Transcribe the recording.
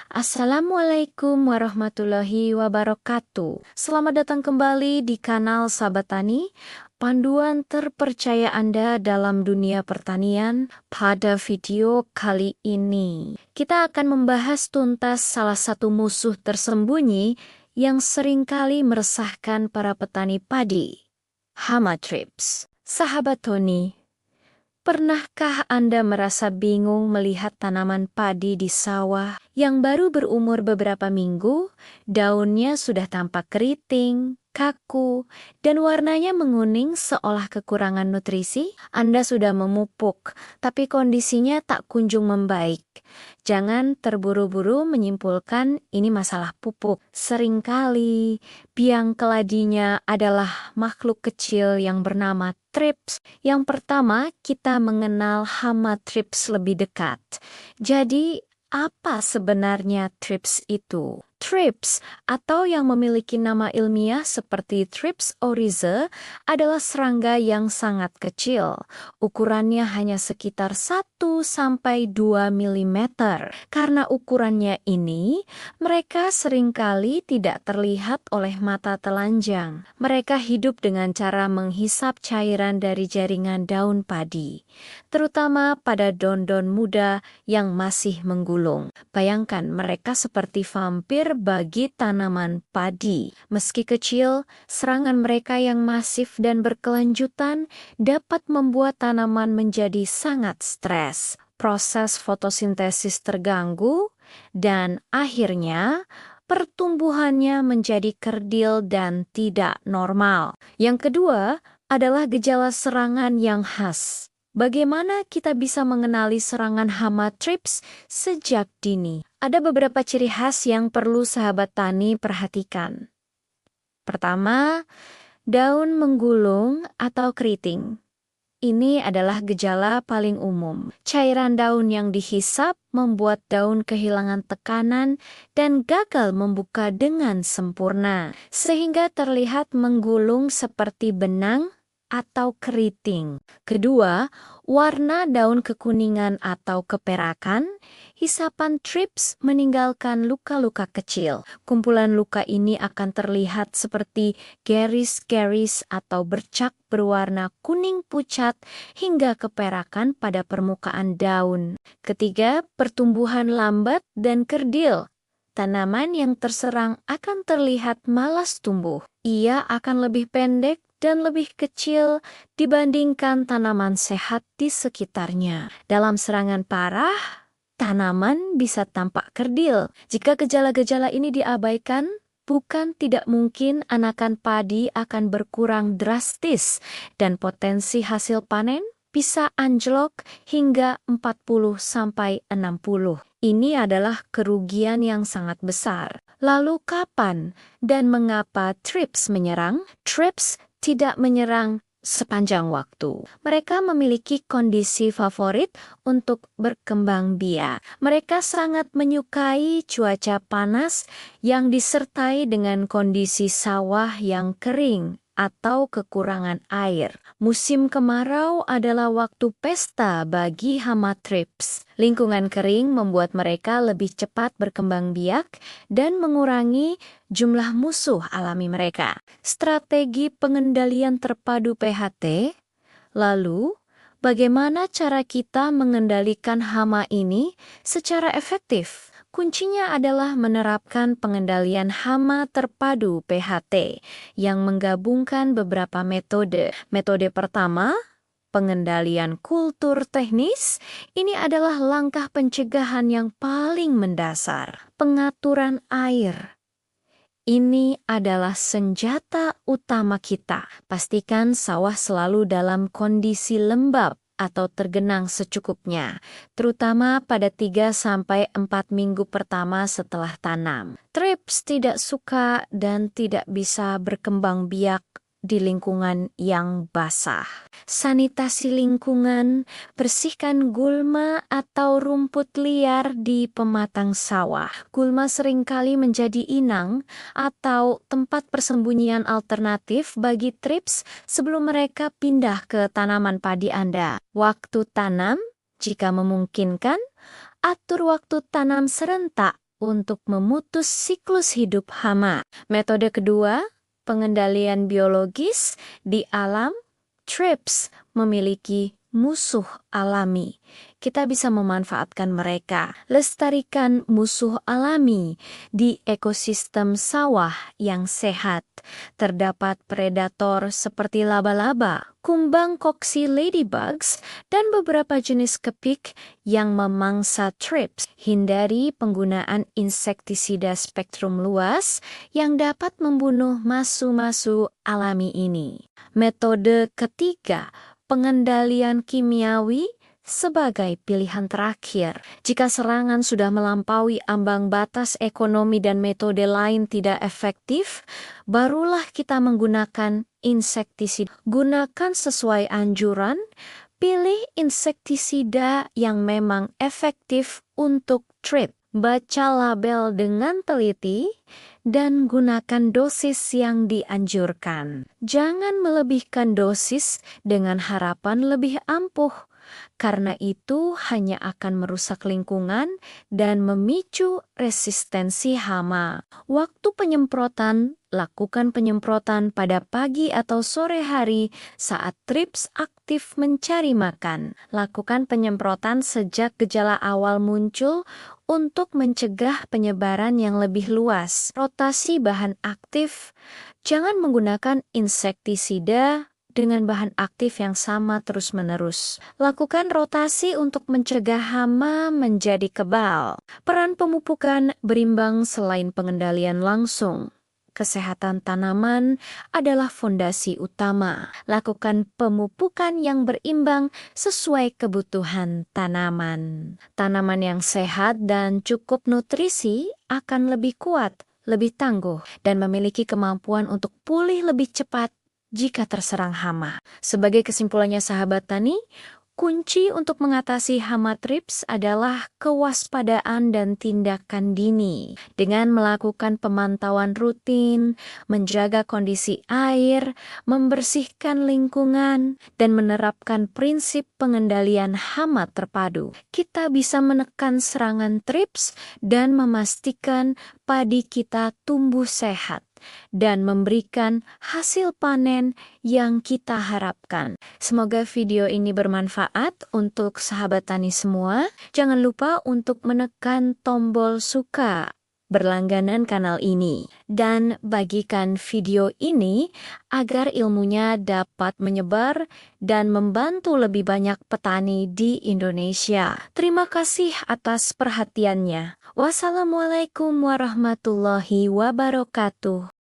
Assalamualaikum warahmatullahi wabarakatuh. Selamat datang kembali di kanal Sahabat Tani, panduan terpercaya Anda dalam dunia pertanian. Pada video kali ini, kita akan membahas tuntas salah satu musuh tersembunyi yang seringkali meresahkan para petani padi, hama thrips. Sahabat Tani, pernahkah Anda merasa bingung melihat tanaman padi di sawah yang baru berumur beberapa minggu, daunnya sudah tampak keriting, kaku, dan warnanya menguning seolah kekurangan nutrisi? Anda sudah memupuk, tapi kondisinya tak kunjung membaik. Jangan terburu-buru menyimpulkan ini masalah pupuk. Seringkali biang keladinya adalah makhluk kecil yang bernama thrips. Yang pertama, kita mengenal hama thrips lebih dekat. Jadi, apa sebenarnya thrips itu? Thrips, atau yang memiliki nama ilmiah seperti Thrips oryza, adalah serangga yang sangat kecil. Ukurannya hanya sekitar 1-2 mm. Karena ukurannya ini, mereka seringkali tidak terlihat oleh mata telanjang. Mereka hidup dengan cara menghisap cairan dari jaringan daun padi, terutama pada daun-daun muda yang masih menggulung. Bayangkan mereka seperti vampir bagi tanaman padi. Meski kecil, serangan mereka yang masif dan berkelanjutan dapat membuat tanaman menjadi sangat stres. Proses fotosintesis terganggu, dan akhirnya pertumbuhannya menjadi kerdil dan tidak normal. Yang kedua adalah gejala serangan yang khas. Bagaimana kita bisa mengenali serangan hama thrips sejak dini? Ada beberapa ciri khas yang perlu sahabat tani perhatikan. Pertama, daun menggulung atau keriting. Ini adalah gejala paling umum. Cairan daun yang dihisap membuat daun kehilangan tekanan dan gagal membuka dengan sempurna, sehingga terlihat menggulung seperti benang atau keriting. Kedua, warna daun kekuningan atau keperakan. Hisapan thrips meninggalkan luka-luka kecil. Kumpulan luka ini akan terlihat seperti garis-garis atau bercak berwarna kuning pucat hingga keperakan pada permukaan daun. Ketiga, pertumbuhan lambat dan kerdil. Tanaman yang terserang akan terlihat malas tumbuh. Ia akan lebih pendek dan lebih kecil dibandingkan tanaman sehat di sekitarnya. Dalam serangan parah, tanaman bisa tampak kerdil. Jika gejala-gejala ini diabaikan, bukan tidak mungkin anakan padi akan berkurang drastis dan potensi hasil panen bisa anjlok hingga 40-60. Ini adalah kerugian yang sangat besar. Lalu kapan dan mengapa thrips menyerang? Thrips tidak menyerang sepanjang waktu. Mereka memiliki kondisi favorit untuk berkembang biak. Mereka sangat menyukai cuaca panas yang disertai dengan kondisi sawah yang kering atau kekurangan air. Musim kemarau adalah waktu pesta bagi hama thrips. Lingkungan kering membuat mereka lebih cepat berkembang biak dan mengurangi jumlah musuh alami mereka. Strategi pengendalian terpadu PHT. Lalu, bagaimana cara kita mengendalikan hama ini secara efektif? Kuncinya adalah menerapkan pengendalian hama terpadu PHT yang menggabungkan beberapa metode. Metode pertama, pengendalian kultur teknis. Ini adalah langkah pencegahan yang paling mendasar. Pengaturan air. Ini adalah senjata utama kita. Pastikan sawah selalu dalam kondisi lembab atau tergenang secukupnya, terutama pada 3-4 minggu pertama setelah tanam. Thrips tidak suka dan tidak bisa berkembang biak di lingkungan yang basah. Sanitasi lingkungan, bersihkan gulma atau rumput liar di pematang sawah. Gulma seringkali menjadi inang atau tempat persembunyian alternatif bagi thrips sebelum mereka pindah ke tanaman padi Anda. Waktu tanam, jika memungkinkan, atur waktu tanam serentak untuk memutus siklus hidup hama. Metode kedua, pengendalian biologis di alam. Thrips memiliki musuh alami. Kita bisa memanfaatkan mereka. Lestarikan musuh alami di ekosistem sawah yang sehat. Terdapat predator seperti laba-laba, kumbang koksi ladybugs, dan beberapa jenis kepik yang memangsa thrips. Hindari penggunaan insektisida spektrum luas yang dapat membunuh masu-masu alami ini. Metode ketiga, pengendalian kimiawi sebagai pilihan terakhir. Jika serangan sudah melampaui ambang batas ekonomi dan metode lain tidak efektif, barulah kita menggunakan insektisida. Gunakan sesuai anjuran, pilih insektisida yang memang efektif untuk thrips. Baca label dengan teliti dan gunakan dosis yang dianjurkan. Jangan melebihkan dosis dengan harapan lebih ampuh, karena itu hanya akan merusak lingkungan dan memicu resistensi hama. Waktu penyemprotan, lakukan penyemprotan pada pagi atau sore hari saat thrips aktif mencari makan. Lakukan penyemprotan sejak gejala awal muncul untuk mencegah penyebaran yang lebih luas. Rotasi bahan aktif, jangan menggunakan insektisida dengan bahan aktif yang sama terus-menerus. Lakukan rotasi untuk mencegah hama menjadi kebal. Peran pemupukan berimbang selain pengendalian langsung. Kesehatan tanaman adalah fondasi utama. Lakukan pemupukan yang berimbang sesuai kebutuhan tanaman. Tanaman yang sehat dan cukup nutrisi akan lebih kuat, lebih tangguh, dan memiliki kemampuan untuk pulih lebih cepat jika terserang hama. Sebagai kesimpulannya sahabat tani, kunci untuk mengatasi hama thrips adalah kewaspadaan dan tindakan dini. Dengan melakukan pemantauan rutin, menjaga kondisi air, membersihkan lingkungan, dan menerapkan prinsip pengendalian hama terpadu, kita bisa menekan serangan thrips dan memastikan padi kita tumbuh sehat dan memberikan hasil panen yang kita harapkan. Semoga video ini bermanfaat untuk sahabat tani semua. Jangan lupa untuk menekan tombol suka, berlangganan kanal ini, dan bagikan video ini agar ilmunya dapat menyebar dan membantu lebih banyak petani di Indonesia. Terima kasih atas perhatiannya. Wassalamualaikum warahmatullahi wabarakatuh.